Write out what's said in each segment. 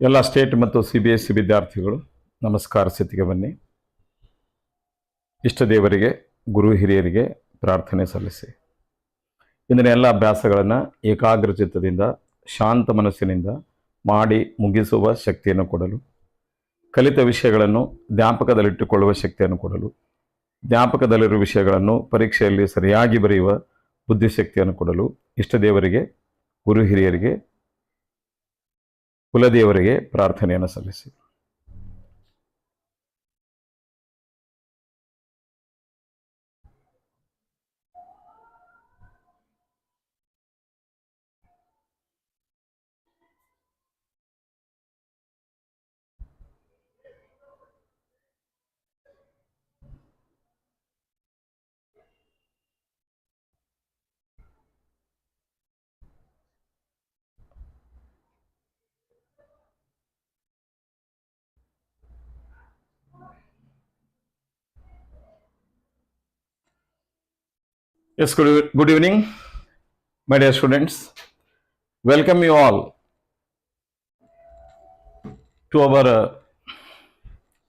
ಎಲ್ಲ ಸ್ಟೇಟ್ ಮತ್ತು Cbse ವಿದ್ಯಾರ್ಥಿಗಳು ನಮಸ್ಕಾರ. ಸ್ಥಿತಿಗೆ ಬನ್ನಿ. ಇಷ್ಟ ದೇವರಿಗೆ, ಗುರು ಹಿರಿಯರಿಗೆ ಪ್ರಾರ್ಥನೆ ಸಲ್ಲಿಸಿ ಇಂದಿನ ಎಲ್ಲ ಅಭ್ಯಾಸಗಳನ್ನು ಏಕಾಗ್ರಚಿತ್ತದಿಂದ ಶಾಂತ ಮನಸ್ಸಿನಿಂದ ಮಾಡಿ ಮುಗಿಸುವ ಶಕ್ತಿಯನ್ನು ಕೊಡಲು, ಕಲಿತ ವಿಷಯಗಳನ್ನು ಜ್ಞಾಪಕದಲ್ಲಿಟ್ಟುಕೊಳ್ಳುವ ಶಕ್ತಿಯನ್ನು ಕೊಡಲು, ಜ್ಞಾಪಕದಲ್ಲಿರುವ ವಿಷಯಗಳನ್ನು ಪರೀಕ್ಷೆಯಲ್ಲಿ ಸರಿಯಾಗಿ ಬರೆಯುವ ಬುದ್ಧಿಶಕ್ತಿಯನ್ನು ಕೊಡಲು ಇಷ್ಟ ದೇವರಿಗೆ, ಗುರು ಹಿರಿಯರಿಗೆ, ಕುಲದೇವರಿಗೆ ಪ್ರಾರ್ಥನೆಯನ್ನು ಸಲ್ಲಿಸಿ. Yes, good evening, my dear students. Welcome you all to our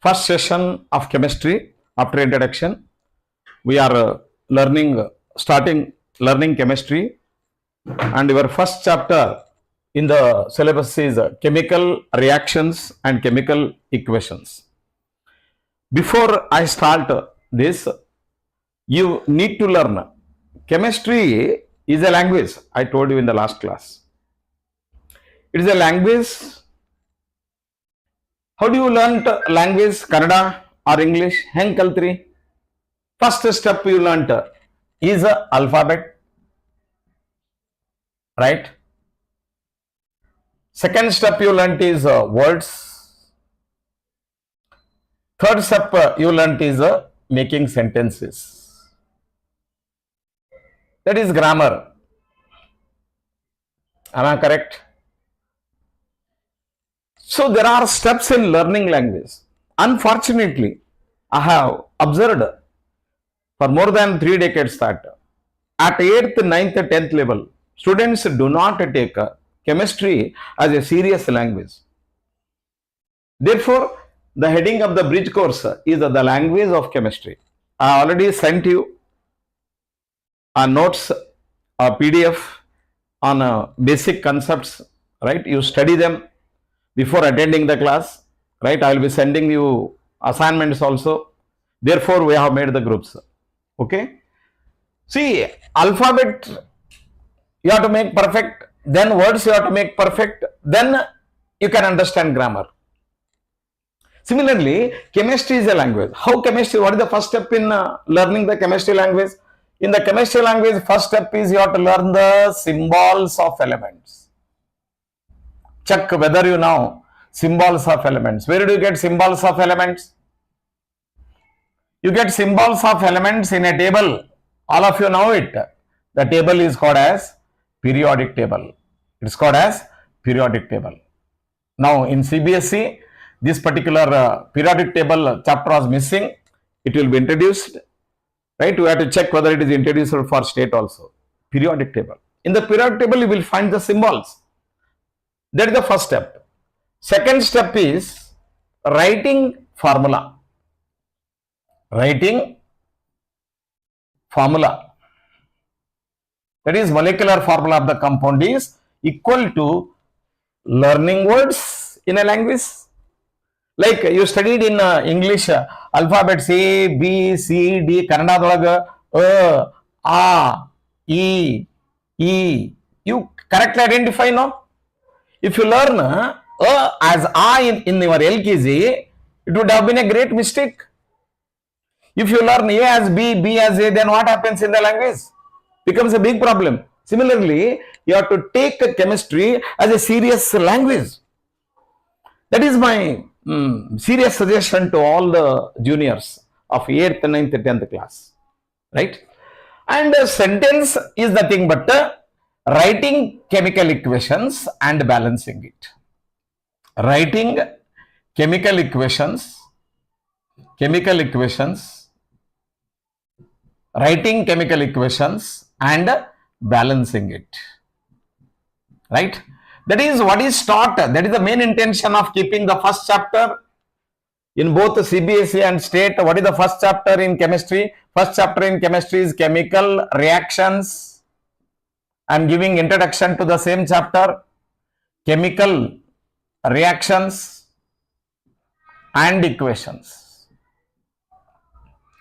first session of chemistry. After introduction, we are starting learning chemistry, and your first chapter in the syllabus is chemical reactions and chemical equations. Before I start this, you need to learn chemistry is a language. I told you in the last class. It is a language. How do you learn language? Kannada or English? Heng kaltri. First step you learnt is alphabet, right? Second step you learnt is words. Third step you learnt is making sentences. That is grammar. Am I correct? So there are steps in learning language. Unfortunately, I have observed for more than 3 decades that at 8th, 9th, 10th level, students do not take chemistry as a serious language. Therefore, the heading of the bridge course is the language of chemistry. I already sent you notes, a PDF on basic concepts, right? You study them before attending the class, right? I will be sending you assignments also. Therefore, we have made the groups. Okay? See, alphabet you have to make perfect, then words you have to make perfect, then you can understand grammar. Similarly, chemistry is a language. How chemistry? What is the first step in learning the chemistry language? In the chemistry language, first step is you have to learn the symbols of elements. Check whether you know symbols of elements. Where do you get symbols of elements? You get symbols of elements in a table. All of you know it. The table is called as periodic table. It is called as periodic table. Now in Cbse, this particular periodic table chapter was missing. It will be introduced. Right, we have to check whether it is introduced for state also. Periodic table. In the periodic table, you will find the symbols. That is the first step. Second step is writing formula. Writing formula. That is molecular formula of the compound is equal to learning words in a language. Like you studied in English alphabets A, B, C, D, Kannada dolaga A, E, E. You correctly identify now. If you learn as A in your LKG, it would have been a great mistake. If you learn A as B, B as A, then what happens in the language? Becomes a big problem. Similarly, you have to take chemistry as a serious language. That is my serious suggestion to all the juniors of 8th, 9th, 10th class, right? And a sentence is nothing but writing chemical equations and balancing it. Writing chemical equations, writing chemical equations and balancing it, right? That is what is taught. That is the main intention of keeping the first chapter in both CBSE and state. What is the first chapter in chemistry? First chapter in chemistry is chemical reactions. I am giving introduction to the same chapter, chemical reactions and equations.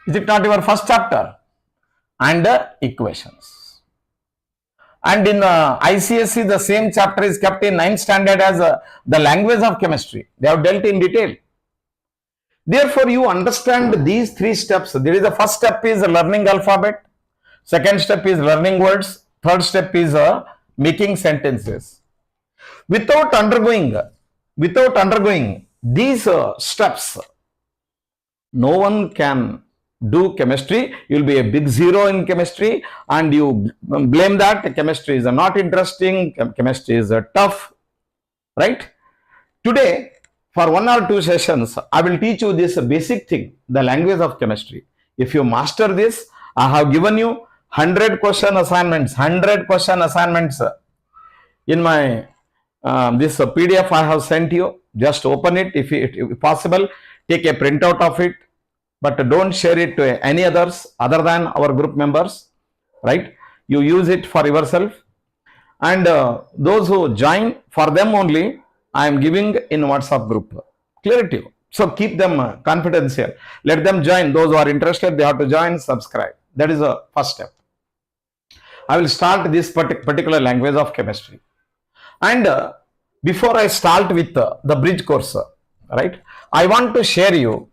Is it not your first chapter? And equations. And in ICSE, the same chapter is kept in 9th standard as the language of chemistry. They have dealt in detail. Therefore, you understand these three steps. There is the first step is learning alphabet. Second step is learning words. Third step is making sentences. Without undergoing these steps, no one can do chemistry. You will be a big zero in chemistry, and you blame that chemistry is not interesting, chemistry is tough, right? Today, for 1 or 2 sessions, I will teach you this basic thing, the language of chemistry. If you master this, I have given you 100 question assignments, in my this PDF I have sent you. Just open it if possible, take a printout of it, but don't share it to any others other than our group members, right? You use it for yourself, and those who join, for them only I am giving in WhatsApp group. Clear to you. So keep them confidential. Let them join. Those who are interested, they have to join, subscribe. That is the first step. I will start this particular language of chemistry. And before I start with the bridge course, right, I want to share you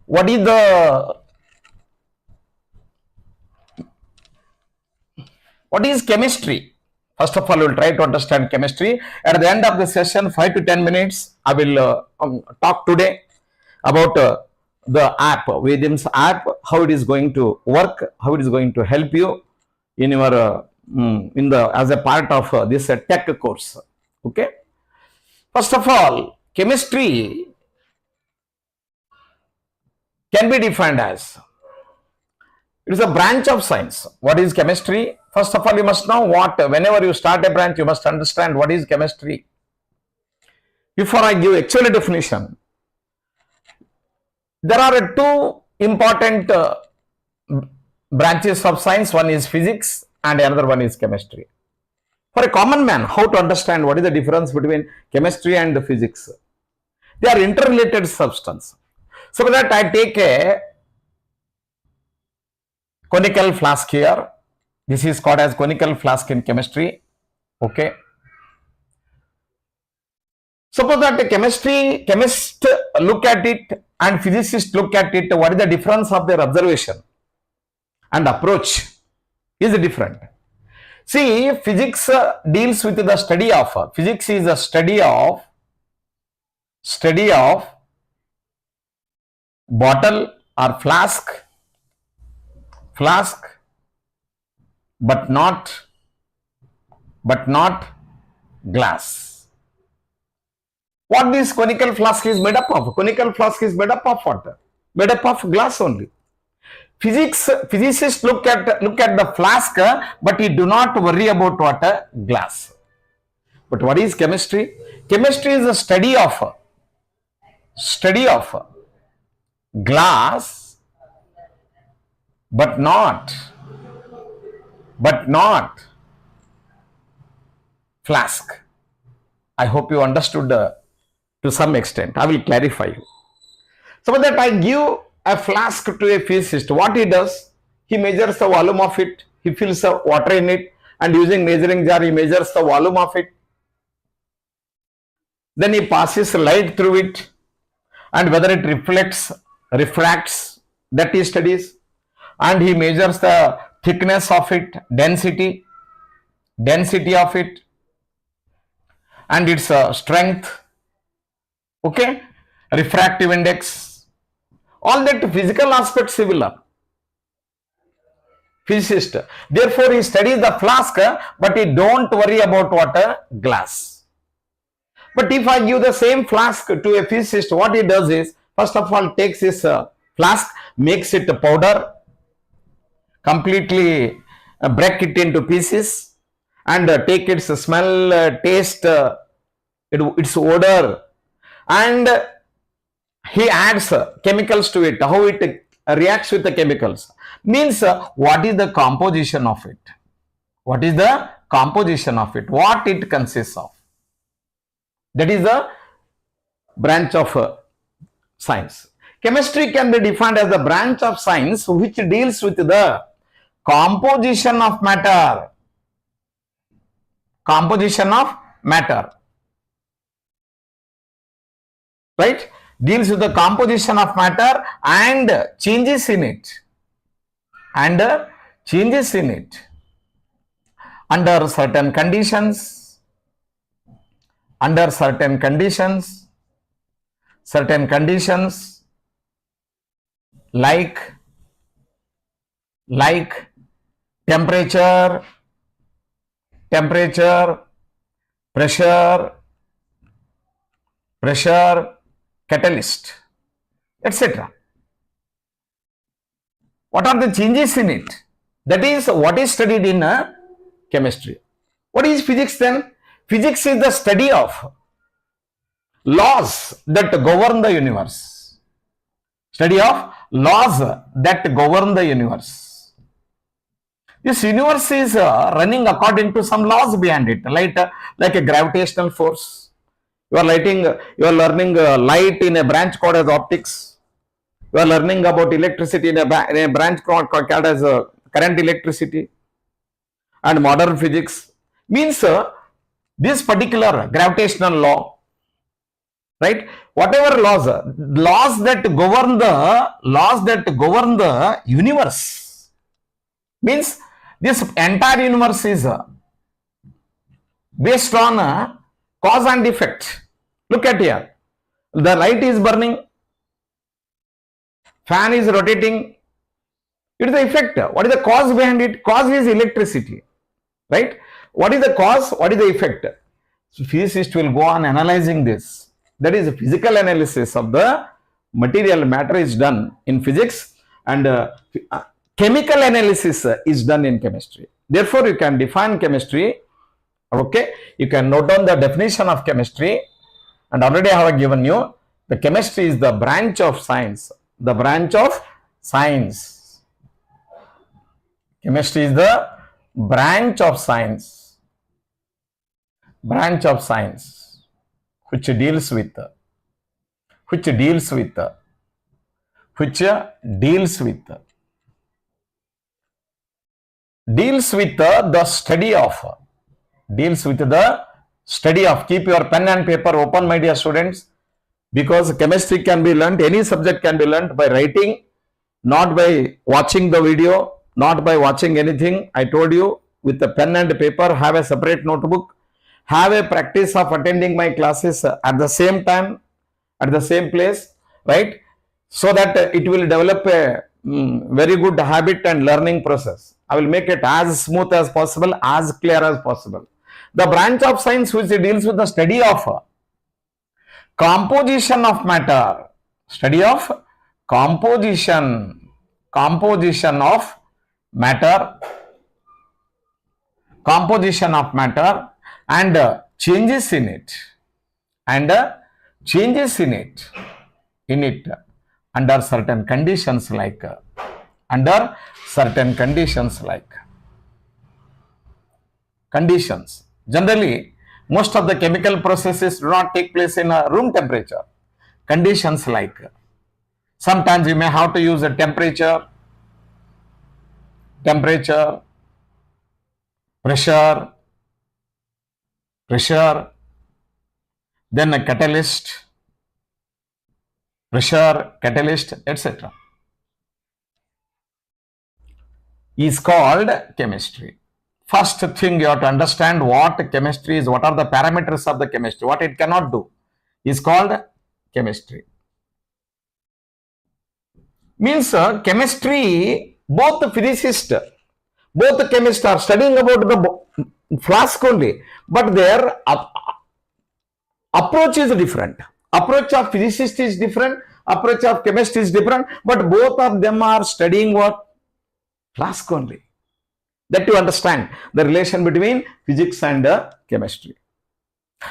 what is chemistry. First of all, we will try to understand chemistry. At the end of the session, 5 to 10 minutes, I will talk today about the app, Vedim's app, how it is going to work, how it is going to help you in your as a part of this tech course. Okay. First of all, chemistry can be defined as, it is a branch of science. What is chemistry? First of all, you must know whenever you start a branch, you must understand what is chemistry. Before I give actual definition, there are 2 important branches of science. One is physics and another one is chemistry. For a common man, how to understand what is the difference between chemistry and physics? They are interrelated substance. So that I take a conical flask here. This is called as conical flask in chemistry. Okay. Suppose that a chemist look at it and physicist look at it. What is the difference of their observation and approach is different. See, physics deals with the study of, physics is a study of bottle or flask, but not glass. What this conical flask is made up of? Conical flask is made up of what? Made up of glass only. Physicists look at the flask, but he do not worry about what? Glass. But what is chemistry? Chemistry is a study of glass, but not flask. I hope you understood to some extent. I will clarify you. So that I give a flask to a physicist. What he does, he measures the volume of it, he fills the water in it, and using measuring jar he measures the volume of it. Then he passes light through it, and whether it refracts, that he studies, and he measures the thickness of it, density of it, and its strength, okay, refractive index. All that physical aspects he will learn. Physicist. Therefore, he studies the flask, but he don't worry about what? Glass. But if I give the same flask to a physicist, what he does is, first of all, takes his flask, makes it a powder, completely break it into pieces, and take its smell, taste, its odor, and he adds chemicals to it, how it reacts with the chemicals. Means what is the composition of it? What is the composition of it? What it consists of? That is the branch of science. Chemistry can be defined as the branch of science which deals with the composition of matter. Composition of matter. Right? Deals with the composition of matter and changes in it. And changes in it under certain conditions. Under certain conditions. Certain conditions like temperature, pressure, catalyst, etc. What are the changes in it? That is what is studied in chemistry. What is physics then? Physics is the study of laws that govern the universe. Study of laws that govern the universe. This universe is running according to some laws behind it, like a gravitational force. You are learning light in a branch called as optics. You are learning about electricity in a branch called as current electricity. And modern physics means this particular gravitational law, right? Whatever laws that govern the universe, means this entire universe is based on cause and effect. Look at here. The light is burning, fan is rotating. It is the effect. What is the cause behind it? Cause is electricity, right? What is the cause? What is the effect? So physicists will go on analyzing this. That is, physical analysis of the material matter is done in physics, and chemical analysis is done in chemistry. Therefore, you can define chemistry. Okay, you can note down the definition of chemistry, and already I have given you the chemistry is the branch of science. The branch of science. Chemistry is the branch of science. Branch of science which deals with the study of, keep your pen and paper open, my dear students, because chemistry can be learnt, any subject can be learnt by writing, not by watching the video, not by watching anything. I told you, with the pen and paper, have a separate notebook, have a practice of attending my classes at the same time, at the same place, right? So that it will develop a very good habit and learning process. I will make it as smooth as possible, as clear as possible. The branch of science which deals with the study of composition of matter, study of composition of matter, and changes in it, under certain conditions like conditions. Generally, most of the chemical processes do not take place in a room temperature. Conditions like, sometimes you may have to use a temperature, pressure, then a catalyst, etc. is called chemistry. First thing you have to understand what chemistry is, what are the parameters of the chemistry, what it cannot do, is called chemistry. Means chemistry, both physicists, both chemists are studying about the flask only, but their approach is different. Approach of physicist is different, approach of chemist is different, but both of them are studying what? Flask only. That you understand the relation between physics and chemistry.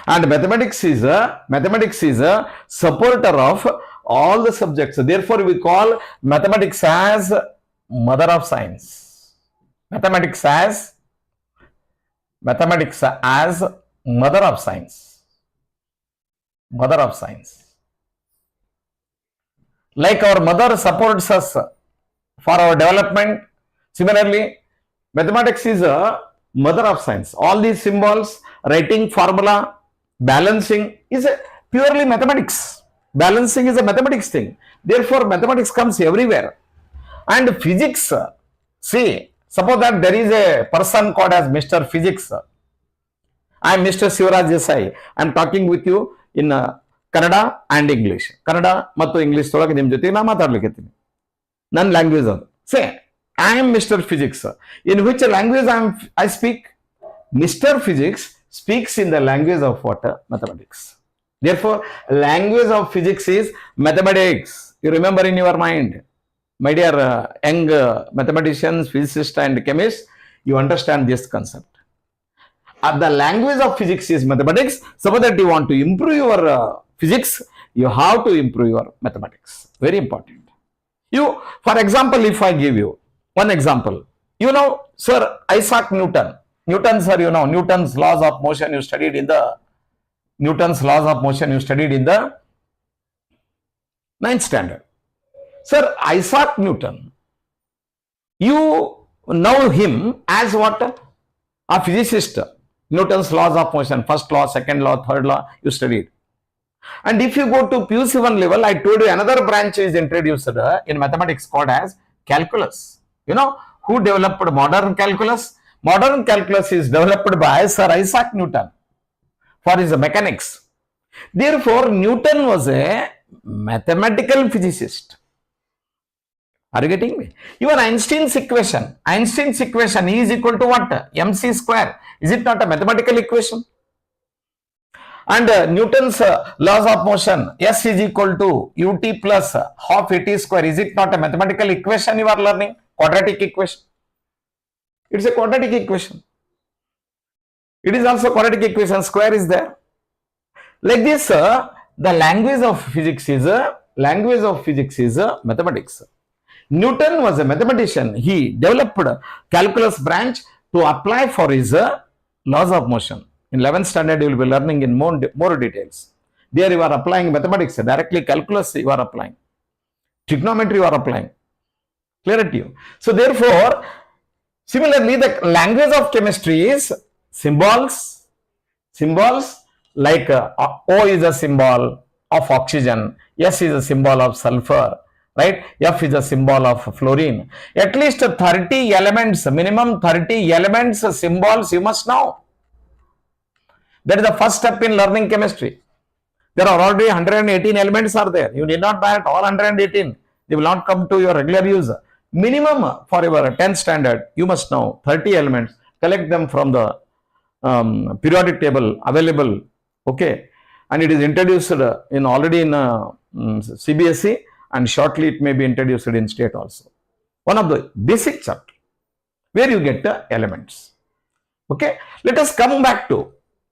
And mathematics is a supporter of all the subjects. Therefore, we call mathematics as mother of science. Mathematics as mother of science. Mother of science. Like our mother supports us for our development, similarly, mathematics is a mother of science. All these symbols, writing formula, balancing is a purely mathematics. Balancing is a mathematics thing. Therefore, mathematics comes everywhere. And physics, see, suppose that there is a person called as Mr. Physics. I am Mr. Sivaraj Desai. I am talking with you in Kannada and English. Kannada ಮತ್ತು English ಒಳಗೆ ನಿಮ್ಮ ಜೊತೆ ನಾ ಮಾತಾಡ್ಲಿಕ್ಕೆ ನನ್ನ language ಅದು. Say, I am Mr. Physics. In which language I speak? Mr. Physics speaks in the language of what? Mathematics. Therefore, language of physics is mathematics. You remember in your mind, my dear young mathematicians, physicists and chemists, you understand this concept. The language of physics is mathematics. So that you want to improve your physics, you have to improve your mathematics. Very important. You, for example, if I give you one example, you know, Sir Isaac Newton. Newton, sir, you know, Newton's laws of motion you studied in the ninth standard. Sir Isaac Newton, you know him as what? A physicist. Newton's laws of motion, first law, second law, third law, you studied. And if you go to PUC 1 level, I told you another branch is introduced in mathematics called as calculus. You know, who developed modern calculus? Modern calculus is developed by Sir Isaac Newton for his mechanics. Therefore, Newton was a mathematical physicist. Are you getting me? Even Einstein's equation is equal to what? MC square. Is it not a mathematical equation? And Newton's laws of motion, S is equal to ut plus half at square. Is it not a mathematical equation you are learning? Quadratic equation. It's a quadratic equation. It is also quadratic equation. Square is there. Like this, the language of physics is mathematics. Newton was a mathematician. He developed calculus branch to apply for his laws of motion. In 11th standard, you will be learning in more details. There you are applying mathematics, directly calculus you are applying. Trigonometry you are applying. Clear to you? So therefore, similarly, the language of chemistry is symbols like O is a symbol of oxygen, S is a symbol of sulfur, right? F is a symbol of fluorine. At least 30 elements, minimum 30 elements, symbols you must know. That is the first step in learning chemistry. There are already 118 elements are there. You need not buy it all 118. They will not come to your regular use. Minimum for your 10th standard, you must know 30 elements. Collect them from the periodic table available. Okay. And it is introduced already in Cbse, and shortly it may be introduced in state also. One of the basic chapter where you get the elements. Okay. Let us come back to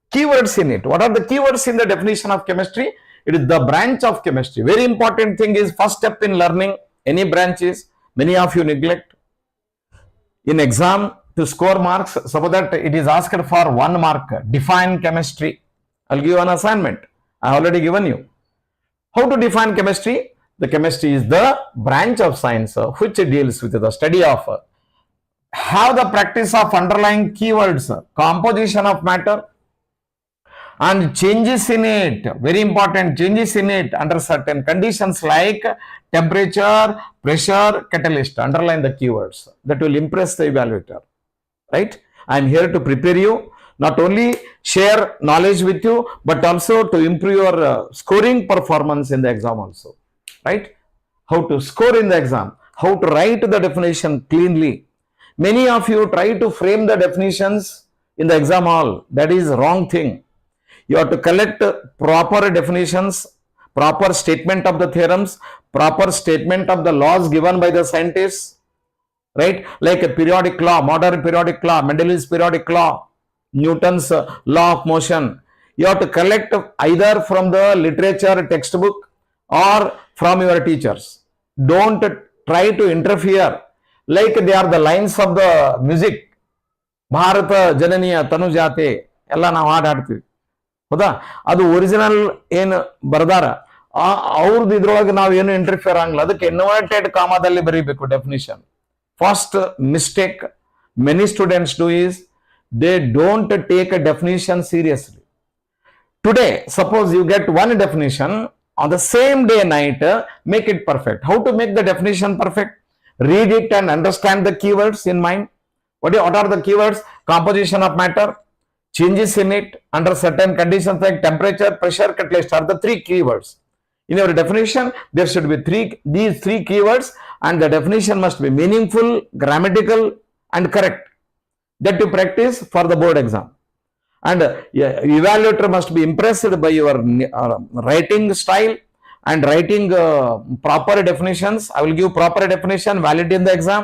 keywords in it. What are the keywords in the definition of chemistry? It is the branch of chemistry. Very important thing is first step in learning any branches. Many of you neglect. In exam to score marks, suppose that it is asked for 1 mark. Define chemistry. I'll give you an assignment. I have already given you. How to define chemistry? The chemistry is the branch of science which deals with the study of have the practice of underlying keywords, composition of matter, and changes in it. Very important, changes in it under certain conditions like temperature, pressure, catalyst. Underline the keywords. That will impress the evaluator. Right? I am here to prepare you, not only share knowledge with you, but also to improve your scoring performance in the exam also. Right? How to score in the exam, how to write the definition cleanly. Many of you try to frame the definitions in the exam hall. That is wrong thing. You have to collect proper definitions, proper statement of the theorems, proper statement of the laws given by the scientists, right? Like a periodic law, modern periodic law, Mendeleev's periodic law, Newton's law of motion. You have to collect either from the literature textbook or from your teachers. Don't try to interfere like they are the lines of the music. Bharat ಜನನಿಯ ತನುಜಾತೆ ಎಲ್ಲ ನಾವು ಹಾಡಾಡ್ತೀವಿ, ಹೌದಾ? ಅದು original ಏನು ಬರ್ದಾರ ಅವ್ರದ್ದು ಇದ್ರೊಳಗೆ ನಾವು ಏನು ಇಂಟರ್ಫಿಯರ್ ಆಗಲ್ಲ. ಅದಕ್ಕೆ ಇನ್ವರ್ಟೆಡ್ ಕಾಮಾದಲ್ಲಿ ಬರೀಬೇಕು definition. First mistake many students do is they don't take a definition seriously. Today, suppose you get one definition, on the same day night, make it perfect. How to make the definition perfect? Read it and understand the keywords in mind. What are the keywords? Composition of matter, changes in it under certain conditions like temperature, pressure, catalyst are the three keywords. In your definition, there should be these three keywords, and the definition must be meaningful, grammatical, and correct. That you practice for the board exam. And evaluator must be impressed by your writing style and writing proper definitions. I will give proper definition, valid in the exam,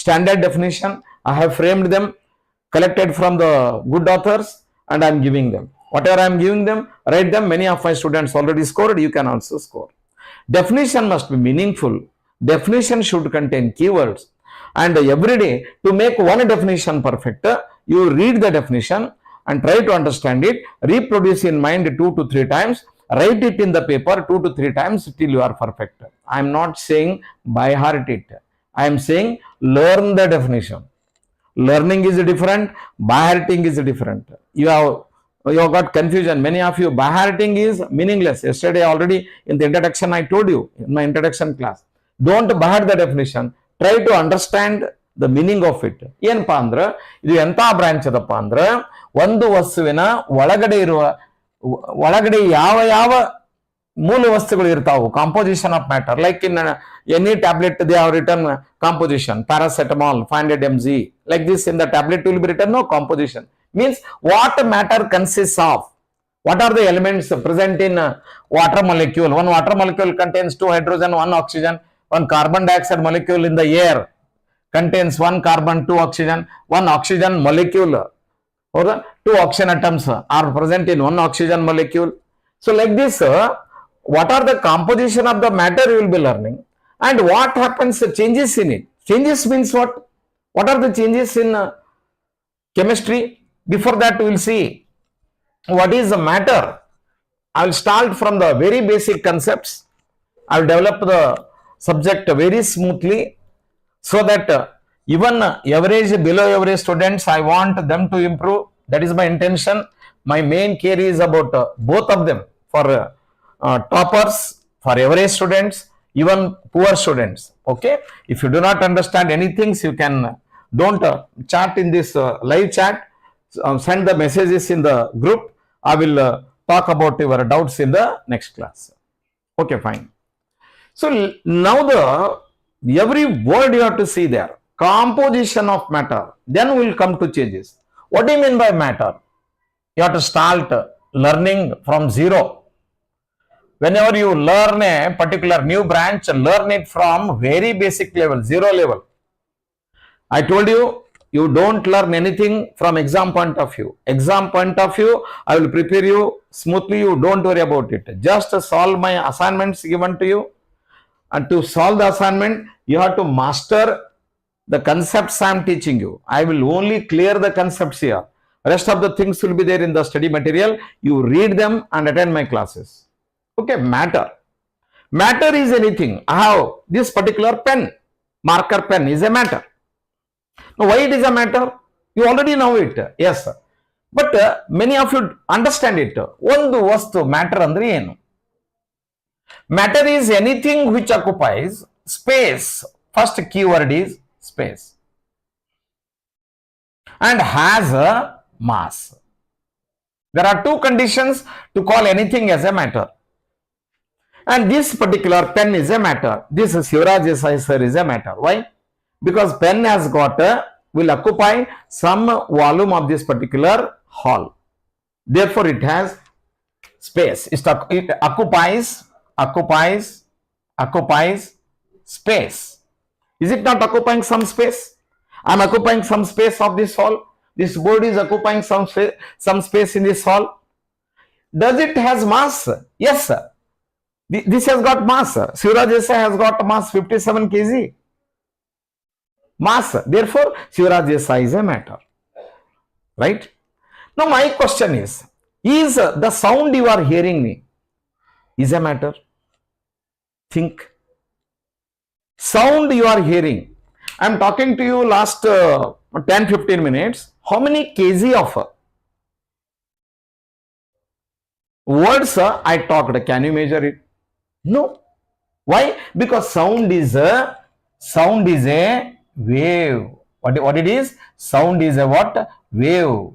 standard definition. I have framed them, collected from the good authors, and I am giving them. Whatever I am giving them, write them. Many of my students already scored. You can also score. Definition must be meaningful. Definition should contain keywords. And every day, to make one definition perfect, you read the definition and try to understand it, reproduce in mind 2 to 3 times, write it in the paper 2 to 3 times till you are perfect. I am not saying by heart it. I am saying learn the definition. Learning is different, by hearting is different. You have got confusion. Many of you, by hearting is meaningless. Yesterday already in the introduction I told you in my introduction class. Don't by heart the definition. Try to understand the meaning of it. ಏನಪ್ಪಾ ಅಂದ್ರೆ ಇದು ಎಂತ branch ಅದಪ್ಪ ಅಂದ್ರೆ ಒಂದು ವಸ್ತುವಿನ ಒಳಗಡೆ ಯಾವ ಯಾವ ಮೂಲ ವಸ್ತುಗಳು ಇರ್ತಾವು. Composition of matter, like in any tablet they have return composition, paracetamol 500 mg, like this in the tablet will be written no composition. Means what matter consists of, what are the elements present in water molecule. One water molecule contains 2 hydrogen, 1 oxygen. One carbon dioxide molecule in the air contains 1 carbon, 2 oxygen. 1 oxygen molecule or 2 oxygen atoms are present in 1 oxygen molecule. So like this, what are the composition of the matter you will be learning, and what happens, changes in it. Changes means what? What are the changes in chemistry? Before that we will see what is the matter. I will start from the very basic concepts. I will develop the subject very smoothly so that even average, below average students, I want them to improve. That is my intention. My main care is about both of them, for toppers, for average students, even poor students. Okay, if you do not understand anything, you can don't chat in this live chat. Send the messages in the group. I will talk about your doubts in the next class. Okay, fine. So now every word you have to see there. Composition of matter. Then we will come to changes. What do you mean by matter? You have to start learning from zero. Whenever you learn a particular new branch, learn it from very basic level, zero level. I told you, you don't learn anything from exam point of view. Exam point of view, I will prepare you smoothly. You don't worry about it. Just solve my assignments given to you. And to solve the assignment, you have to master the concepts I am teaching you. I will only clear the concepts here. Rest of the things will be there in the study material. You read them and attend my classes. Okay, matter. Matter is anything. I have this particular pen, marker pen is a matter. Now, why it is a matter? You already know it. Yes, sir. But many of you understand it. One vastu matter andre enu? Matter is anything which occupies space. First keyword is space. And has a mass. There are 2 conditions to call anything as a matter. And this particular pen is a matter. This Sivaraj sir is a matter. Why? Because pen has got will occupy some volume of this particular hall. Therefore, it has space. It occupies space. Is it not occupying some space? I am occupying some space of this hall. This board is occupying some space in this hall. Does it has mass? Yes, sir. This has got mass. Cbse has got mass 57 kg. Mass. Therefore, Cbse is a matter. Right? Now, my question is the sound you are hearing me is a matter? Think. Sound you are hearing. I am talking to you last 10-15 minutes. How many kg of words I talked? Can you measure it? No. Why? Because sound is a wave. What it is? Sound is a what? Wave.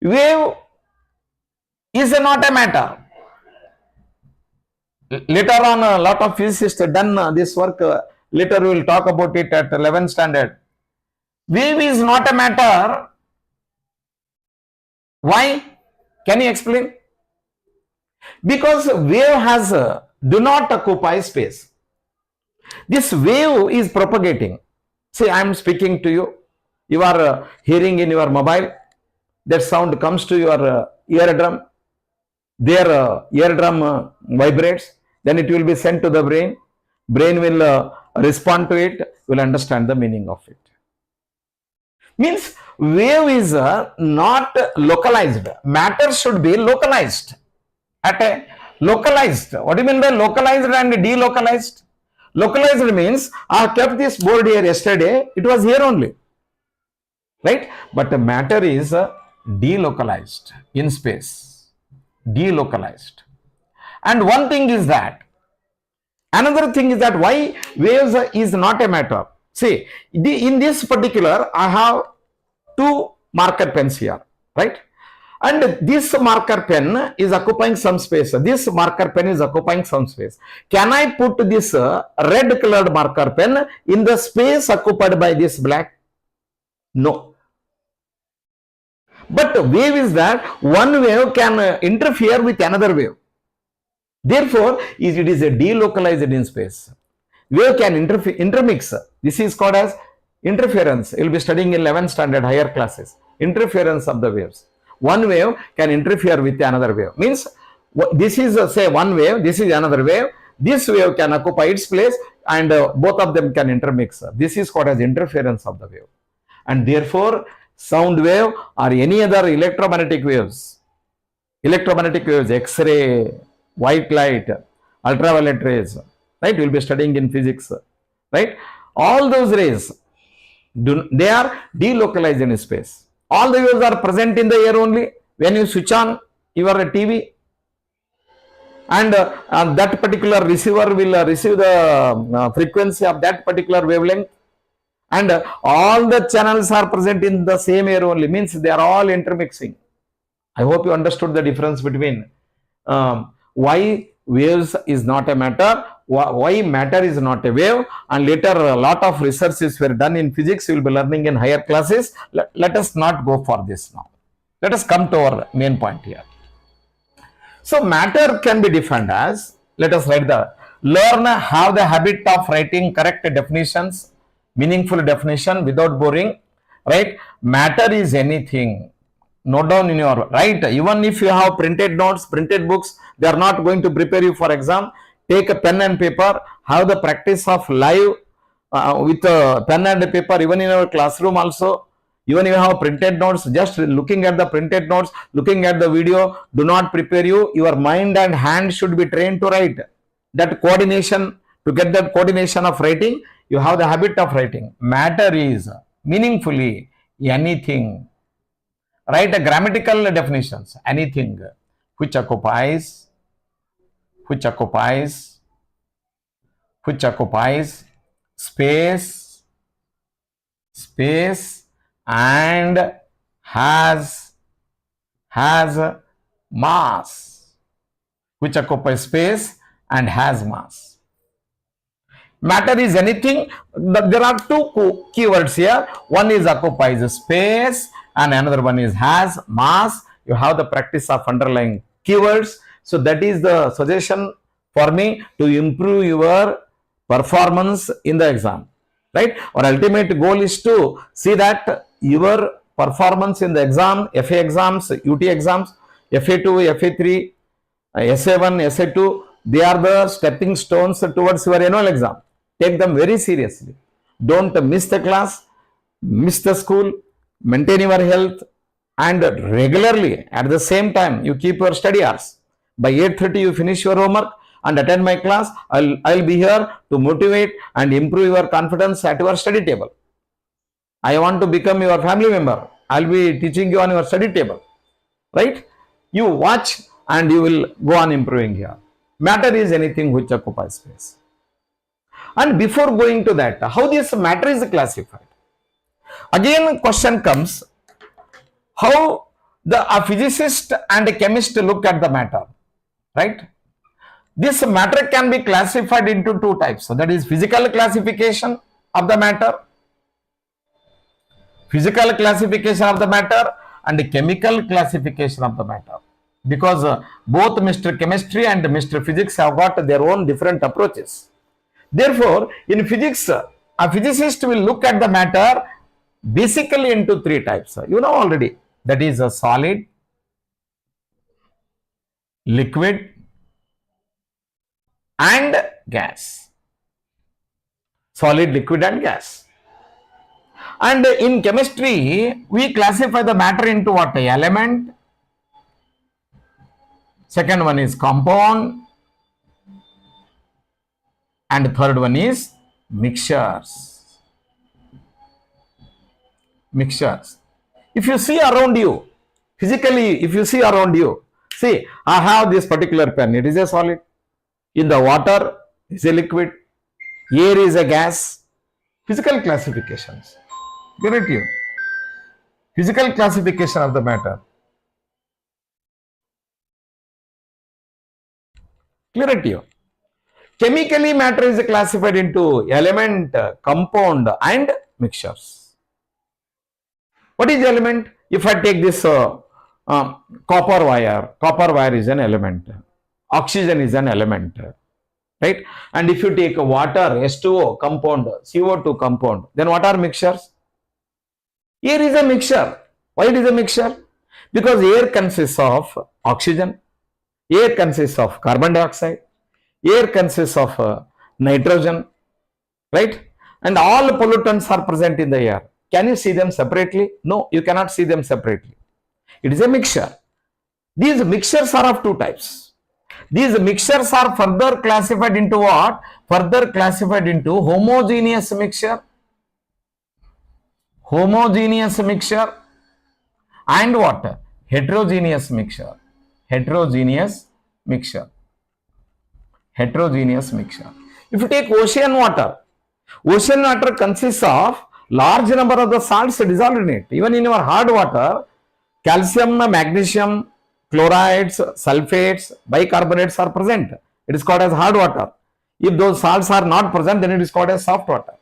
Wave is not a matter. Later on, a lot of physicists done this work. Later we will talk about it at 11th standard. Wave is not a matter. Why? Can you explain? Because wave has do not occupy space. This wave is propagating. See, I am speaking to you. You are hearing in your mobile. That sound comes to your eardrum. Their eardrum vibrates. Then it will be sent to the brain. Brain will respond to it. Will understand the meaning of it. Means wave is not localized. Matter should be localized. At a localized. What do you mean by localized and delocalized? Localized means I kept this board here yesterday. It was here only. Right? But the matter is delocalized in space. Delocalized. And one thing is that, another thing is that why waves is not a matter. See, in this particular, I have two marker pens here, right? And this marker pen is occupying some space. This marker pen is occupying some space. Can I put this red colored marker pen in the space occupied by this black? No. But wave is that one wave can interfere with another wave. Therefore, it is a delocalized in space. Wave can intermix. This is called as interference. You will be studying in 11th standard higher classes. Interference of the waves. One wave can interfere with another wave. Means this is say one wave, this is another wave. This wave can occupy its place and both of them can intermix. This is called as interference of the wave. And therefore, sound wave or any other electromagnetic waves, X-ray, white light, ultraviolet rays, right? You will be studying in physics, right? All those rays, they are delocalized in space. All the waves are present in the air only. When you switch on your TV, and that particular receiver will receive the frequency of that particular wavelength, and all the channels are present in the same air only, means they are all intermixing. I hope you understood the difference between why waves is not a matter, why matter is not a wave, and later a lot of researches were done in physics. You will be learning in higher classes. Let us not go for this now. Let us come to our main point here. So matter can be defined as, let us write have the habit of writing correct definitions, meaningful definition without boring, right? Matter is anything. Note down in your right. Even if you have printed notes, printed books, they are not going to prepare you for exam. Take a pen and paper. Have the practice of live with a pen and paper. Even in our classroom also. Even if you have printed notes, just looking at the printed notes, looking at the video, do not prepare you. Your mind and hand should be trained to write. That coordination, to get that coordination of writing, you have the habit of writing. Matter is meaningfully anything. Write a grammatical definitions. Anything which occupies space and has mass. Which occupies space and has mass. Matter is anything. There are two keywords here. One is occupies space and another one is has mass. You have the practice of underlying keywords. So that is the suggestion for me to improve your performance in the exam, right? Our ultimate goal is to see that your performance in the exam, FA exams, UT exams, FA2, FA3, SA1, SA2, they are the stepping stones towards your annual exam. Take them very seriously. Don't miss the class, miss the school, maintain your health, and regularly at the same time you keep your study hours. By 8:30 you finish your homework and attend my class. I'll be here to motivate and improve your confidence at your study table. I want to become your family member. I'll be teaching you on your study table, right? You watch and you will go on improving here. Matter is anything which occupies space. And before going to that, how this matter is classified? Again, question comes, how a physicist and a chemist look at the matter, right? This matter can be classified into two types. So that is physical classification of the matter, physical classification of the matter, and chemical classification of the matter. Because both Mr. Chemistry and Mr. Physics have got their own different approaches. Therefore, in physics, a physicist will look at the matter basically into three types. You know already, that is a solid, liquid, and gas. Solid, liquid, and gas. And in chemistry, we classify the matter into what? Element. Second one is compound. And third one is mixtures. Mixtures. If you see around you, physically, if you see around you, see, I have this particular pen. It is a solid. In the water, is a liquid. Air is a gas. Physical classifications. Get it? Physical classification of the matter. Clear it to you. Chemically, matter is classified into element, compound, and mixtures. What is element? If I take this copper wire is an element. Oxygen is an element, right? And if you take water, H2O compound, CO2 compound, then what are mixtures? Air is a mixture. Why it is a mixture? Because air consists of oxygen, air consists of carbon dioxide, air consists of nitrogen, right? And all pollutants are present in the air. Can you see them separately? No, you cannot see them separately. It is a mixture. These mixtures are of two types. These mixtures are further classified into what? Further classified into homogeneous mixture, homogeneous mixture, and what? Heterogeneous mixture, heterogeneous mixture, heterogeneous mixture. If you take ocean water consists of large number of the salts dissolved in it. Even in your hard water, calcium, magnesium, chlorides, sulfates, bicarbonates are present. It is called as hard water. If those salts are not present, then it is called as soft water.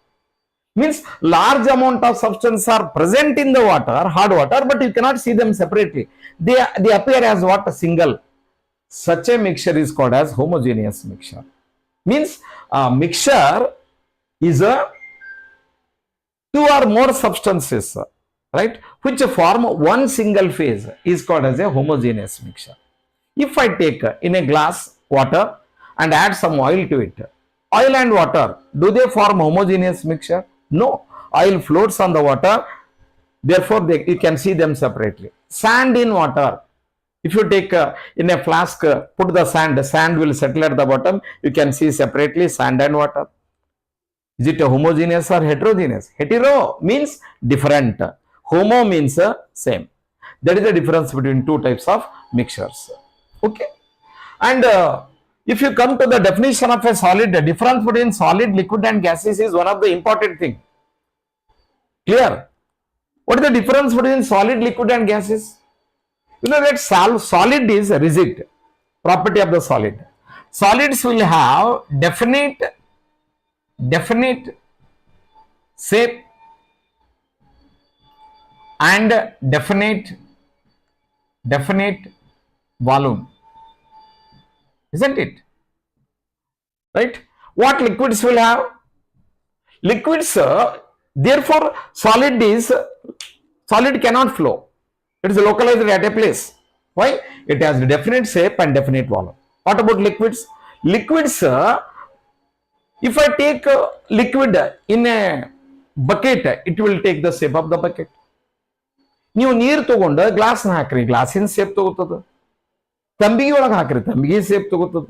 Means large amount of substance are present in the water, hard water, but you cannot see them separately. They appear as what? A single. Such a mixture is called as homogeneous mixture. Means a mixture is a two or more substances, right, which form one single phase is called as a homogeneous mixture. If I take in a glass water and add some oil to it, oil and water, do they form homogeneous mixture? No. Oil floats on the water, therefore you can see them separately. Sand in water. If you take in a flask, put the sand will settle at the bottom, you can see separately sand and water. Is it a homogeneous or heterogeneous? Hetero means different. Homo means same. That is the difference between two types of mixtures. Okay. And if you come to the definition of a solid, the difference between solid, liquid, and gases is one of the important thing. Clear? What is the difference between solid, liquid, and gases? You know that solid is rigid. Property of the solid. Solids will have definite shape and definite volume, isn't it? right? What liquids will have? Liquids, therefore solid cannot flow. It is localized at a place. Why? It has definite shape and definite volume. What about liquids? Liquids, if I take liquid in a bucket, it will take the shape of the bucket. ನೀವು ನೀರು ತಗೊಂಡು ಗ್ಲಾಸ್ನ ಹಾಕ್ರಿ, ಗ್ಲಾಸಿನ shape ತಗೋತದ. ತಂಬಿಗೆ ಒಳಗೆ ಹಾಕ್ರಿ, ತಂಬಿಗೆ shape ತಗೋತದ.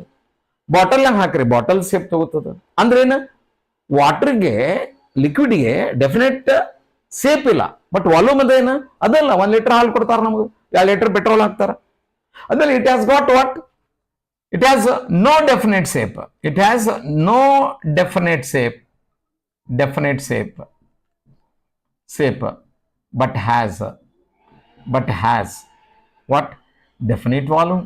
ಬಾಟಲ್ನಾಗ ಹಾಕ್ರಿ, bottle shape ತಗೋತದ. ಅಂದ್ರೇನು? ವಾಟರ್ಗೆ, ಲಿಕ್ವಿಡ್ಗೆ ಡೆಫಿನೆಟ್ ಸೇಪ್ ಇಲ್ಲ, ಬಟ್ ವಾಲ್ಯೂಮ್ ಅದೇನು? ಅದಲ್ಲ. 1 ಲೀಟರ್ ಹಾಲು ಕೊಡ್ತಾರ ನಮಗೆ, 2 ಲೀಟರ್ ಪೆಟ್ರೋಲ್ ಹಾಕ್ತಾರ. ಅದ್ರಲ್ಲಿ it has got what? It has no definite shape. It has no definite shape. But has what? Definite volume.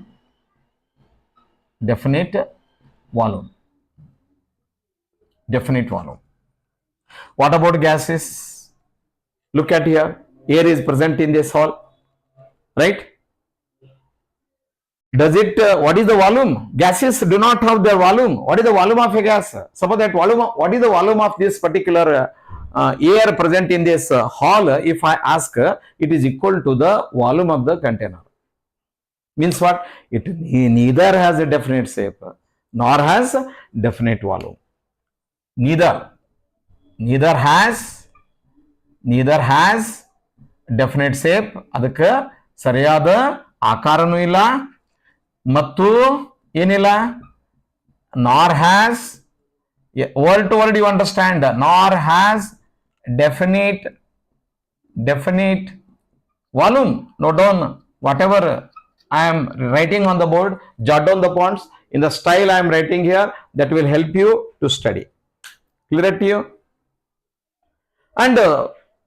Definite volume. What about gases? Look at here. Air is present in this hall, right? Does it, what is the volume? Gases do not have their volume. What is the volume of a gas? Suppose that volume, what is the volume of this particular air present in this hall? If I ask, it is equal to the volume of the container. Means what? It neither has a definite shape nor has definite volume. Neither has definite shape. ಅದಕ್ಕೆ ಸರಿಯಾದ ಆಕಾರನೂ ಇಲ್ಲ ಮತ್ತು ಏನಿಲ್ಲ. nor has, word to word you understand, nor has definite volume. Note down whatever I am writing on the board, jot down the points in the style I am writing here. That will help you to study. Clear to you? And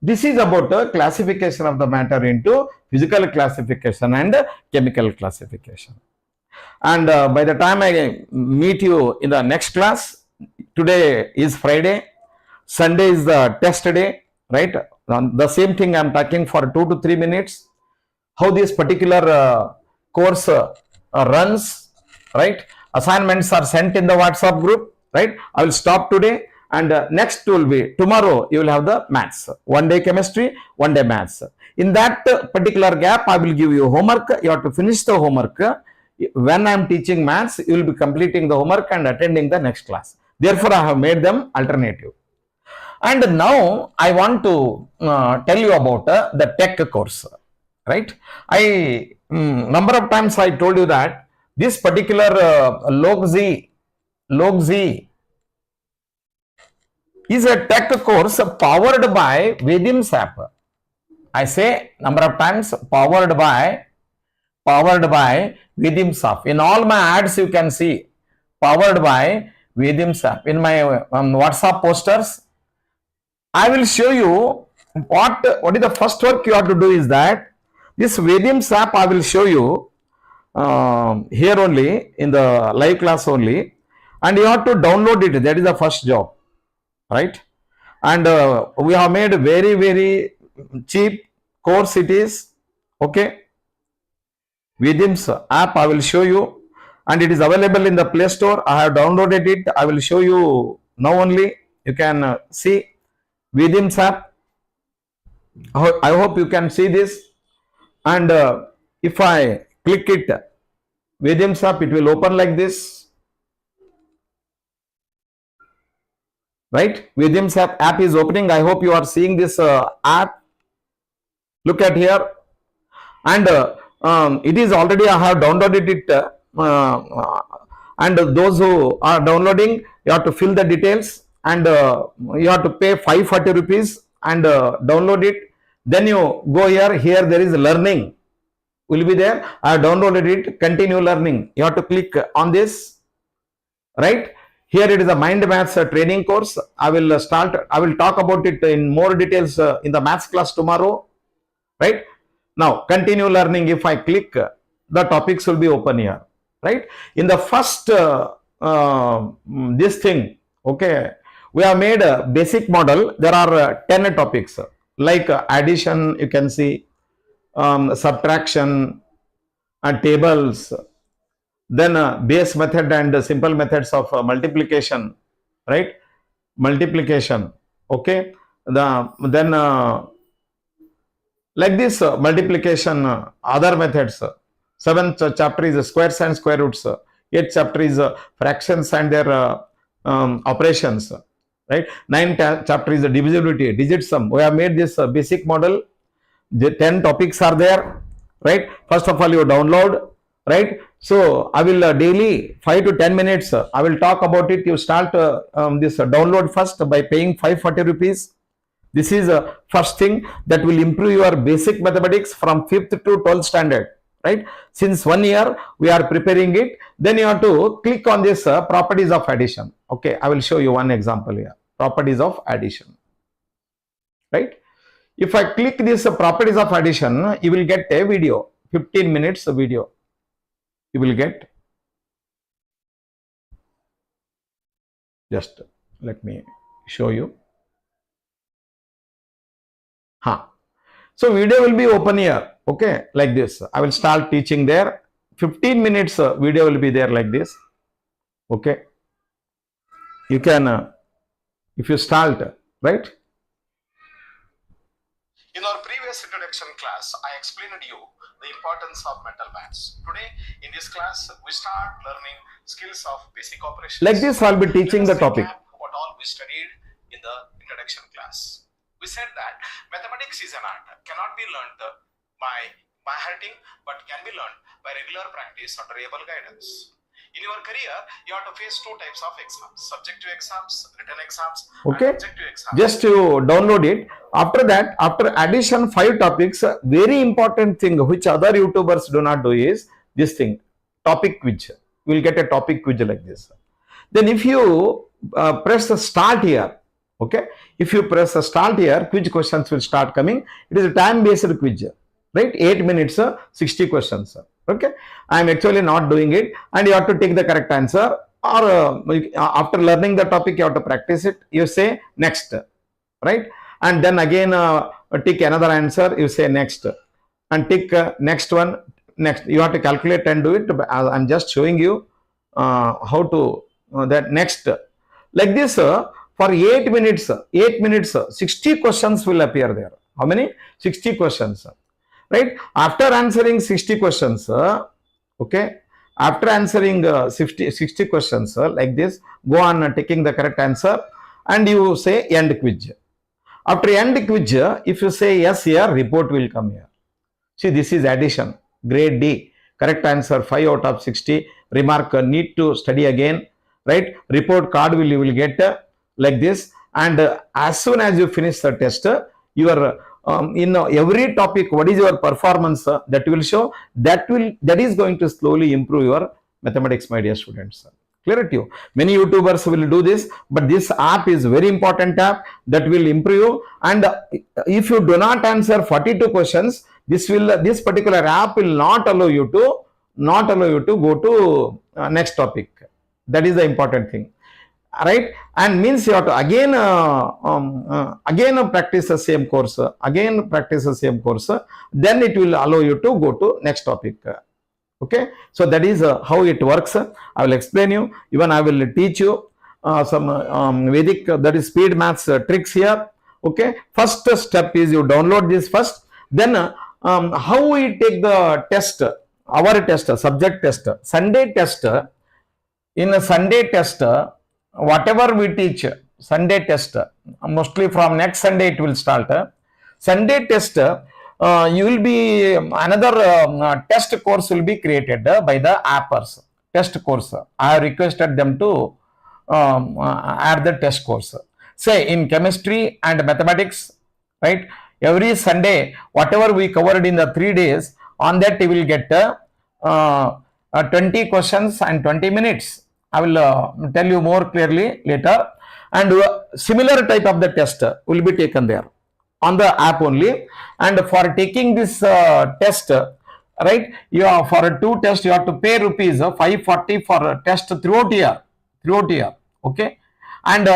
this is about the classification of the matter into physical classification and chemical classification. And by the time I meet you in the next class, today is Friday, Sunday is the test day, right? The same thing I am talking for 2 to 3 minutes. How this particular course runs, right? Assignments are sent in the WhatsApp group, right? I will stop today, and next will be tomorrow. You will have the maths. 1 day chemistry, 1 day maths. In that particular gap, I will give you homework. You have to finish the homework. When I am teaching maths, you will be completing the homework and attending the next class. Therefore, I have made them alternative. And now I want to tell you about the tech course, right? Number of times I told you that this particular Cbse is a tech course powered by Vedim's app. I say number of times powered by Vedim's app. In all my ads you can see powered by Vedim's app. In my WhatsApp posters, I will show you what is the first work you have to do is that this Vedim's app I will show you here only in the live class only, and you have to download it. That is the first job, right? And we have made very, very cheap course it is, okay? Vedim's app I will show you, and it is available in the Play Store. I have downloaded it. I will show you now only. You can see Vedim's app. I hope you can see this. And if I click it, Vedim's app, it will open like this, right? Vedim's app is opening. I hope you are seeing this app. Look at here, and it is already, I have downloaded it, and those who are downloading, you have to fill the details, and you have to pay 540 rupees and download it. Then you go here there is learning will be there. I have downloaded it, continue learning. You have to click on this, right? Here it is a mind maths training course. I will talk about it in more details in the maths class tomorrow, right? Now continue learning. If I click, the topics will be open here, right? In the first this thing, okay, we have made a basic model. There are 10 topics like addition, you can see, subtraction and tables, then base method and simple methods of multiplication, right? Multiplication, okay? Then like this multiplication, other methods. Seventh chapter is squares and square roots. Eighth chapter is fractions and their operations, right? Ninth chapter is the divisibility, digit sum. We have made this basic model. The 10 topics are there, right? First of all, you download, right? So I will daily 5 to 10 minutes. I will talk about it. You start this download first by paying 540 rupees. This is a first thing that will improve your basic mathematics from 5th to 12th standard, right? Since 1 year we are preparing it. Then you have to click on this properties of addition. Okay, I will show you one example here. Properties of addition, right? If I click this properties of addition, you will get a video, 15 minutes video. You will get. Just let me show you. So video will be open here, okay, like this. I will start teaching there. 15 minutes video will be there like this, okay. You can, if you start, right? In our previous introduction class, I explained to you the importance of metal bands. Today, in this class, we start learning skills of basic operations. Like this, I'll be teaching the topic. What all we studied in the introduction class. We said that mathematics is an art, cannot be learned by hearting, but can be learned by regular practice under able guidance. In your career, you have to face two types of exams, subjective exams, written exams, okay, and objective exams. Just to download it. After that, after addition 5 topics, very important thing which other YouTubers do not do is this thing, topic quiz. You will get a topic quiz like this. Then if you press the start here, okay, if you press the start here, quiz questions will start coming. It is a time-based quiz, right? 8 minutes, 60 questions. Okay, I am actually not doing it, and you have to take the correct answer. Or after learning the topic, you have to practice it. You say next, right? And then again tick another answer. You say next, and tick next one. Next, you have to calculate and do it. I am just showing you how to that next. Like this. For 8 minutes, 60 questions will appear there. How many? 60 questions, right? After answering 60 questions, okay, after answering 60 questions like this, go on taking the correct answer, and you say end quiz. After end quiz, if you say yes here, report will come here. See, this is addition, grade D. Correct answer 5 out of 60. Remark need to study again, right? Report card you will get like this, and as soon as you finish the test, your in every topic what is your performance that will show, that is going to slowly improve your mathematics, my dear students. Clear to you? Many YouTubers will do this, but this app is very important app that will improve you. And if you do not answer 42 questions, this particular app will not allow you to go to next topic. That is the important thing, right? And means you have to again practice the same course, then it will allow you to go to next topic. Okay, so that is how it works. I will explain you. Even I will teach you some Vedic, that is speed maths tricks here. Okay, first step is you download this first. Then how we take the test, our test, subject test, Sunday test. In a Sunday test, whatever we teach, Sunday test, mostly from next Sunday it will start. Sunday test, you will be another test course will be created by the appers. Test course. I have requested them to add the test course. Say in chemistry and mathematics, right? Every Sunday, whatever we covered in the 3 days, on that you will get 20 questions and 20 minutes. I will tell you more clearly later. And similar type of the test will be taken there on the app only. And for taking this test, right, you are, for 2 tests you have to pay rupees 540 for a test throughout year. Okay, and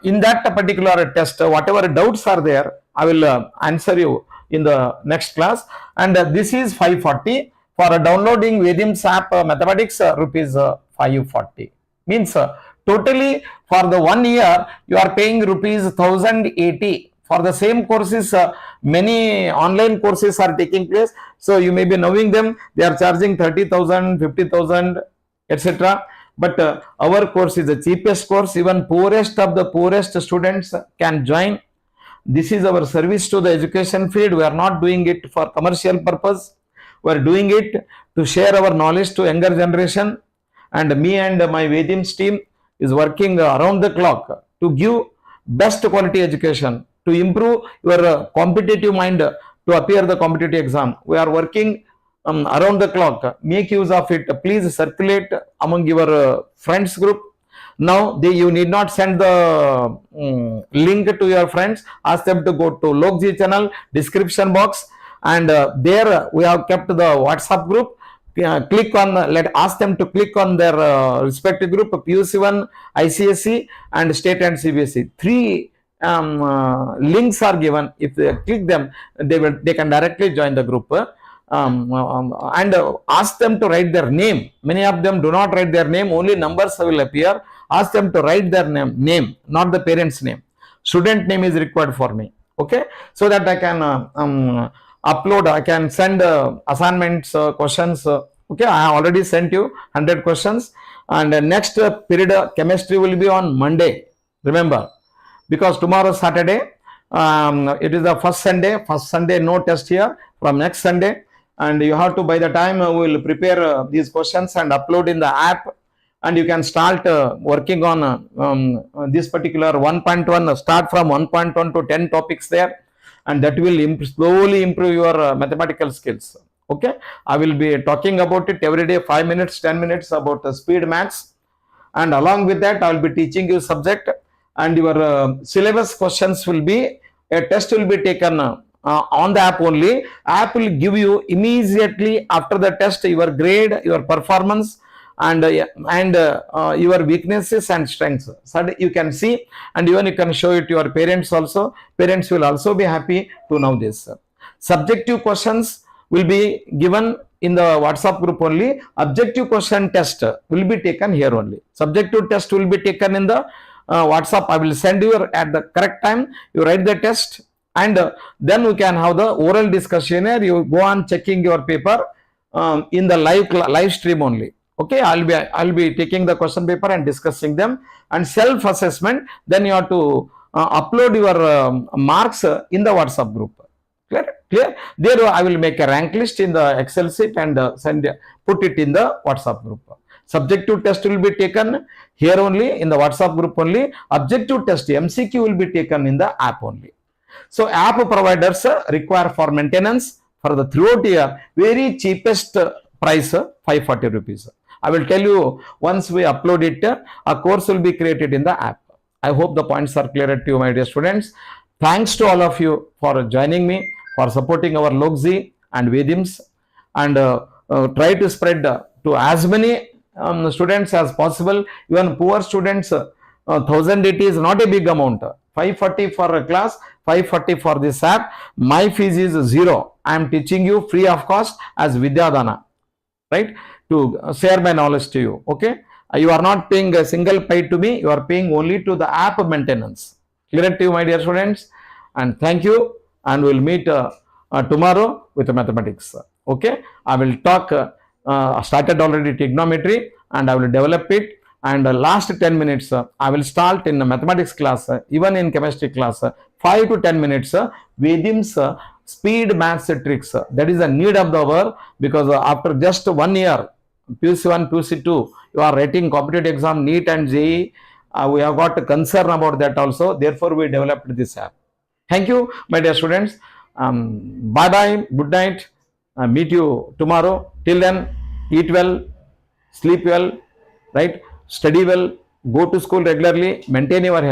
in that particular test, whatever doubts are there, I will answer you in the next class. And this is 540. For downloading Vedim's app mathematics, rupees 540. Means totally for the 1 year you are paying rupees 1080. For the same courses, many online courses are taking place. So you may be knowing them. They are charging 30,000, 50,000, etc. But our course is the cheapest course. Even poorest of the poorest students can join. This is our service to the education field. We are not doing it for commercial purpose. We are doing it to share our knowledge to younger generation. And me and my Vedim's team is working around the clock to give best quality education, to improve your competitive mind to appear the competitive exam. We are working around the clock. Make use of it. Please circulate among your friends group. Now you need not send the link to your friends. Ask them to go to Lokji channel description box, and there we have kept the WhatsApp group. Click on, ask them to click on their respective group, PUC1, ICSE and state and Cbse. Three links are given. If they click them, they can directly join the group. And ask them to write their name. Many of them do not write their name, only numbers will appear. Ask them to write their name, not the parent's name. Student name is required for me, okay, so that I can upload, I can send assignments, questions. Okay, I have already sent you 100 questions. And next period chemistry will be on Monday, remember, because tomorrow Saturday, it is the first Sunday no test here. From next Sunday, and you have to, by the time we will prepare these questions and upload in the app, and you can start working on this particular 1.1, start from 1.1 to 10 topics there, and that will slowly improve your mathematical skills. Okay, I will be talking about it every day, 5 minutes, 10 minutes about speed maths, and along with that I will be teaching you subject, and your syllabus questions will be, a test will be taken on the app only. App will give you immediately after the test your grade, your performance, and your weaknesses and strengths. So you can see, and even you can show it to your parents also. Parents will also be happy to know this. Subjective questions will be given in the WhatsApp group only. Objective question test will be taken here only. Subjective test will be taken in the WhatsApp. I will send you at the correct time. You write the test, and then we can have the oral discussion here. You go on checking your paper in the live stream only. Okay, I'll be taking the question paper and discussing them, and self assessment. Then you have to upload your marks in the WhatsApp group. Clear? There I will make a rank list in the Excel sheet and put it in the WhatsApp group. Subjective test will be taken here only in the WhatsApp group only. Objective test MCQ will be taken in the app only. So app providers require for maintenance for the throughout year very cheapest price 540 rupees. I will tell you once we upload it, a course will be created in the app. I hope the points are clear to you, my dear students. Thanks to all of you for joining me, for supporting our Lokji and Vedim's, and try to spread to as many students as possible. Even poor students, 1080 is not a big amount. 540 for a class, 540 for this app. My fees is 0. I am teaching you free of cost as Vidyadana, right, to share my knowledge to you. Okay, you are not paying a single pay to me. You are paying only to the app maintenance. Clear to you, my dear students? And thank you, and we'll meet tomorrow with mathematics. Okay, I will talk, started already trigonometry, and I will develop it. And last 10 minutes I will start in mathematics class, even in chemistry class, 5 to 10 minutes Vedim's speed maths tricks. That is the need of the hour, because after just 1 year, PUC1, PUC2, you are writing competitive exam, NEET and JEE. We have got concern about that also. Therefore we developed this app. Thank you, my dear students. Bye bye, good night. Meet you tomorrow. Till then, eat well, sleep well, right, study well, go to school regularly, maintain your health.